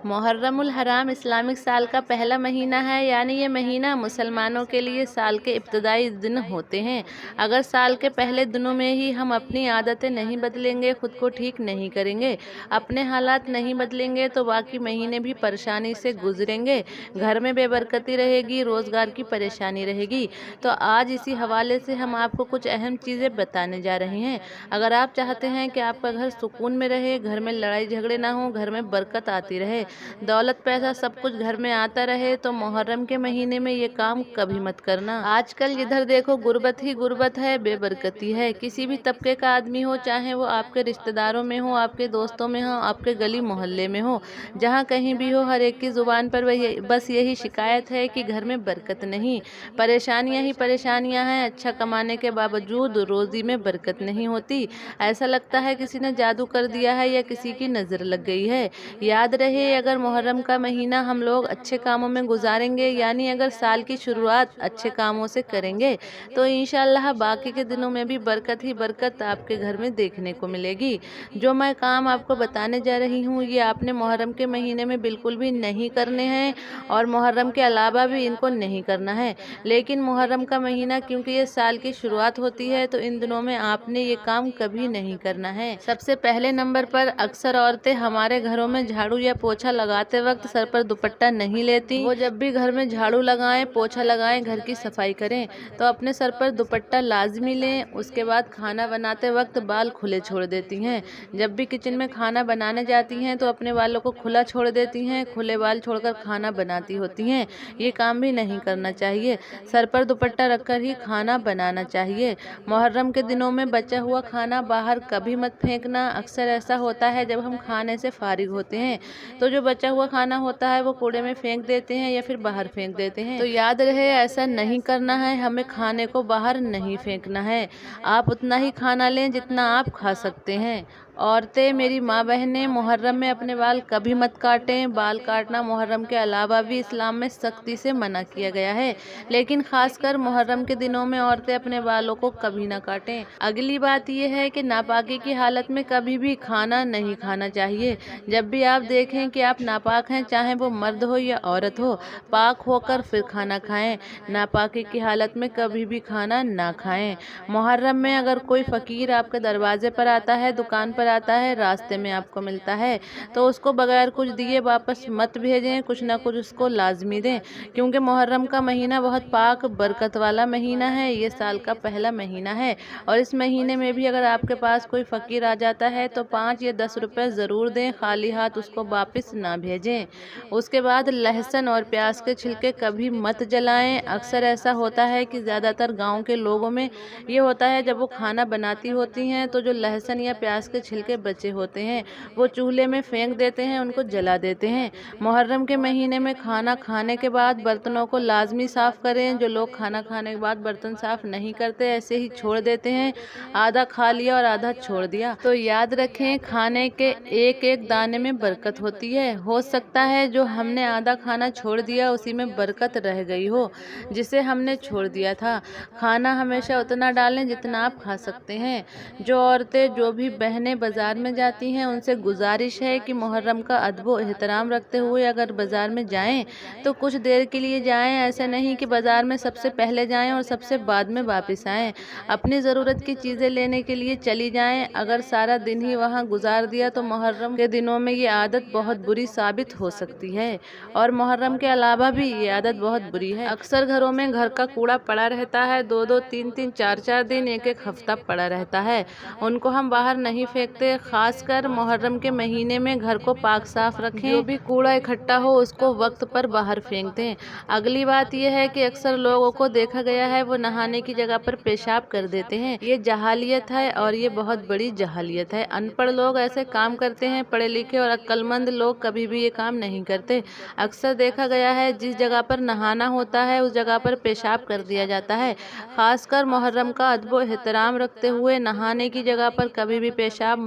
محرم الحرام اسلامک سال کا پہلا مہینہ ہے، یعنی یہ مہینہ مسلمانوں کے لیے سال کے ابتدائی دن ہوتے ہیں۔ اگر سال کے پہلے دنوں میں ہی ہم اپنی عادتیں نہیں بدلیں گے، خود کو ٹھیک نہیں کریں گے، اپنے حالات نہیں بدلیں گے تو باقی مہینے بھی پریشانی سے گزریں گے، گھر میں بے برکتی رہے گی، روزگار کی پریشانی رہے گی۔ تو آج اسی حوالے سے ہم آپ کو کچھ اہم چیزیں بتانے جا رہے ہیں۔ اگر آپ چاہتے ہیں کہ آپ کا گھر سکون میں رہے، گھر میں لڑائی جھگڑے نہ ہوں، گھر میں برکت آتی رہے، دولت پیسہ سب کچھ گھر میں آتا رہے، تو محرم کے مہینے میں یہ کام کبھی مت کرنا۔ آج کل جدھر دیکھو غربت ہی غربت ہے، بے برکتی ہے۔ کسی بھی طبقے کا آدمی ہو، چاہے وہ آپ کے رشتہ داروں میں ہو، آپ کے دوستوں میں ہو، آپ کے گلی محلے میں ہو، جہاں کہیں بھی ہو، ہر ایک کی زبان پر بس یہی شکایت ہے کہ گھر میں برکت نہیں، پریشانیاں ہی پریشانیاں ہیں، اچھا کمانے کے باوجود روزی میں برکت نہیں ہوتی، ایسا لگتا ہے کسی نے جادو کر دیا ہے یا کسی کی نظر لگ گئی ہے۔ یاد رہے، اگر محرم کا مہینہ ہم لوگ اچھے کاموں میں گزاریں گے، یعنی اگر سال کی شروعات اچھے کاموں سے کریں گے، تو انشاءاللہ باقی کے دنوں میں بھی برکت ہی برکت آپ کے گھر میں دیکھنے کو ملے گی۔ جو میں کام آپ کو بتانے جا رہی ہوں، یہ آپ نے محرم کے مہینے میں بالکل بھی نہیں کرنے ہیں، اور محرم کے علاوہ بھی ان کو نہیں کرنا ہے۔ لیکن محرم کا مہینہ کیونکہ یہ سال کی شروعات ہوتی ہے، تو ان دنوں میں آپ نے یہ کام کبھی نہیں کرنا ہے۔ سب سے پہلے نمبر پر اکثر عورتیں ہمارے گھروں میں جھاڑو یا پوچھا لگاتے وقت سر پر دوپٹہ نہیں لیتی۔ وہ جب بھی گھر میں جھاڑو لگائیں، پوچھا لگائیں، گھر کی صفائی کریں، تو اپنے سر پر دوپٹہ لازمی لیں۔ اس کے بعد کھانا بناتے وقت بال کھلے چھوڑ دیتی ہیں۔ جب بھی کچن میں کھانا بنانے جاتی ہیں تو اپنے بالوں کو کھلا چھوڑ دیتی ہیں، کھلے بال چھوڑ کر کھانا بناتی ہوتی ہیں۔ یہ کام بھی نہیں کرنا چاہیے، سر پر دوپٹہ رکھ کر ہی کھانا بنانا چاہیے۔ محرم کے دنوں میں بچا ہوا کھانا باہر کبھی مت پھینکنا۔ اکثر ایسا ہوتا ہے جب ہم کھانے سے فارغ ہوتے ہیں تو جو بچا ہوا کھانا ہوتا ہے وہ کوڑے میں پھینک دیتے ہیں یا پھر باہر پھینک دیتے ہیں۔ تو یاد رہے، ایسا نہیں کرنا ہے، ہمیں کھانے کو باہر نہیں پھینکنا ہے۔ آپ اتنا ہی کھانا لیں جتنا آپ کھا سکتے ہیں۔ عورتیں، میری ماں بہنیں، محرم میں اپنے بال کبھی مت کاٹیں۔ بال کاٹنا محرم کے علاوہ بھی اسلام میں سختی سے منع کیا گیا ہے، لیکن خاص کر محرم کے دنوں میں عورتیں اپنے بالوں کو کبھی نہ کاٹیں۔ اگلی بات یہ ہے کہ ناپاکی کی حالت میں کبھی بھی کھانا نہیں کھانا چاہیے۔ جب بھی آپ دیکھیں کہ آپ ناپاک ہیں، چاہے وہ مرد ہو یا عورت ہو، پاک ہو کر پھر کھانا کھائیں۔ ناپاکی کی حالت میں کبھی بھی کھانا نہ کھائیں۔ محرم میں اگر کوئی فقیر آپ کے دروازے پر آتا ہے، دکان پر آتا ہے، راستے میں آپ کو ملتا ہے، تو اس کو بغیر کچھ دیے واپس مت بھیجیں، کچھ نہ کچھ اس کو لازمی دیں، کیونکہ محرم کا مہینہ بہت پاک برکت والا مہینہ ہے۔ یہ سال کا پہلا مہینہ ہے، اور اس مہینے میں بھی اگر آپ کے پاس کوئی فقیر آ جاتا ہے تو 5 یا 10 روپے ضرور دیں، خالی ہاتھ اس کو واپس نہ بھیجیں۔ اس کے بعد لہسن اور پیاز کے چھلکے کبھی مت جلائیں۔ اکثر ایسا ہوتا ہے کہ زیادہ تر گاؤں کے لوگوں میں یہ ہوتا ہے، جب وہ کھانا بناتی ہوتی ہیں تو جو لہسن یا پیاز کے چھلکے بچے ہوتے ہیں وہ چولہے میں پھینک دیتے ہیں، ان کو جلا دیتے ہیں۔ محرم کے مہینے میں کھانا کھانے کے بعد برتنوں کو لازمی صاف کریں۔ جو لوگ کھانا کھانے کے بعد برتن صاف نہیں کرتے، ایسے ہی چھوڑ دیتے ہیں، آدھا کھا لیا اور آدھا چھوڑ دیا، تو یاد رکھیں کھانے کے ایک ایک دانے میں برکت ہوتی ہے۔ ہو سکتا ہے جو ہم نے آدھا کھانا چھوڑ دیا اسی میں برکت رہ گئی ہو جسے ہم نے چھوڑ دیا تھا۔ کھانا ہمیشہ اتنا ڈالیں جتنا آپ کھا سکتے ہیں۔ جو عورتیں، جو بھی بہنیں بازار میں جاتی ہیں، ان سے گزارش ہے کہ محرم کا ادب و احترام رکھتے ہوئے اگر بازار میں جائیں تو کچھ دیر کے لیے جائیں، ایسا نہیں کہ بازار میں سب سے پہلے جائیں اور سب سے بعد میں واپس آئیں۔ اپنی ضرورت کی چیزیں لینے کے لیے چلی جائیں۔ اگر سارا دن ہی وہاں گزار دیا تو محرم کے دنوں میں یہ عادت بہت بری ثابت ہو سکتی ہے، اور محرم کے علاوہ بھی یہ عادت بہت بری ہے۔ اکثر گھروں میں گھر کا کوڑا پڑا رہتا ہے، 2 3 4 دن، 1 ہفتہ پڑا رہتا ہے، ان کو ہم باہر نہیں پھینکتے۔ خاص کر محرم کے مہینے میں گھر کو پاک صاف رکھیں، جو بھی کوڑا اکٹھا ہو اس کو وقت پر باہر پھینک دیں۔ اگلی بات یہ ہے کہ اکثر لوگوں کو دیکھا گیا ہے وہ نہانے کی جگہ پر پیشاب کر دیتے ہیں۔ یہ جہالیت ہے، اور یہ بہت بڑی جہالیت ہے۔ ان پڑھ لوگ ایسے کام کرتے ہیں، پڑھے لکھے اور عقل مند لوگ کبھی بھی یہ کام نہیں کرتے۔ اکثر دیکھا گیا ہے جس جگہ پر نہانا ہوتا ہے اس جگہ پر پیشاب کر دیا جاتا ہے۔ خاص کر محرم کا ادب و احترام رکھتے ہوئے نہانے کی جگہ پر کبھی بھی پیشاب